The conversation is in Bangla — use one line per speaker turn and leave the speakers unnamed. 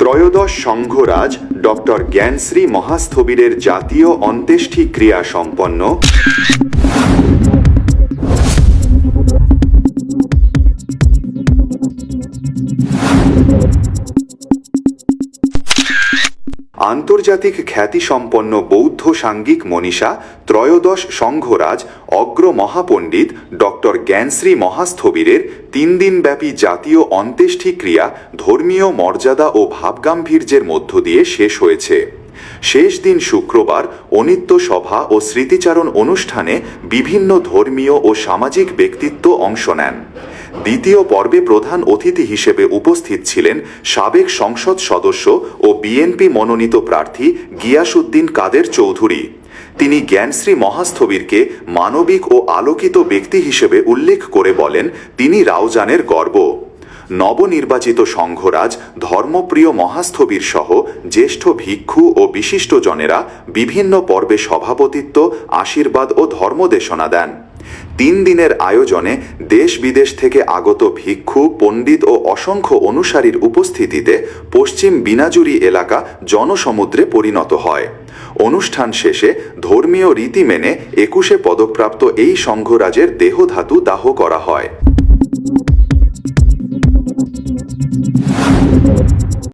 ত্রয়োদশ সংঘরাজ ডক্টর জ্ঞানশ্রী মহাস্থবিরের জাতীয় অন্ত্যেষ্টিক্রিয়া সম্পন্ন। আন্তর্জাতিক খ্যাতিসম্পন্ন বৌদ্ধ সাঙ্গিক মনীষা ত্রয়োদশ সংঘরাজ অগ্র মহাপণ্ডিত ডক্টর জ্ঞানশ্রী মহাস্থবিরের 3 দিনব্যাপী জাতীয় অন্ত্যেষ্টিক্রিয়া ধর্মীয় মর্যাদা ও ভাবগাম্ভীর্যের মধ্য দিয়ে শেষ হয়েছে। শেষ দিন শুক্রবার অনিত্য সভা ও স্মৃতিচারণ অনুষ্ঠানে বিভিন্ন ধর্মীয় ও সামাজিক ব্যক্তিত্ব অংশ নেন। দ্বিতীয় পর্বে প্রধান অতিথি হিসেবে উপস্থিত ছিলেন সাবেক সংসদ সদস্য ও বিএনপি মনোনীত প্রার্থী গিয়াসউদ্দিন কাদের চৌধুরী। তিনি জ্ঞানশ্রী মহাস্থবিরকে মানবিক ও আলোকিত ব্যক্তি হিসেবে উল্লেখ করে বলেন, তিনি রাউজানের গর্ব। নবনির্বাচিত সংঘরাজ ধর্মপ্রিয় মহাস্থবির সহ জ্যেষ্ঠ ভিক্ষু ও বিশিষ্টজনেরা বিভিন্ন পর্বে সভাপতিত্ব, আশীর্বাদ ও ধর্মদেশনা দেন। 3 দিনের আয়োজনে দেশ বিদেশ থেকে আগত ভিক্ষু, পণ্ডিত ও অসংখ্য অনুসারীর উপস্থিতিতে পশ্চিম বিনাজুরি এলাকা জনসমুদ্রে পরিণত হয়। অনুষ্ঠান শেষে ধর্মীয় রীতি মেনে 21 পদকপ্রাপ্ত এই সংঘরাজের দেহধাতু দাহ করা হয়।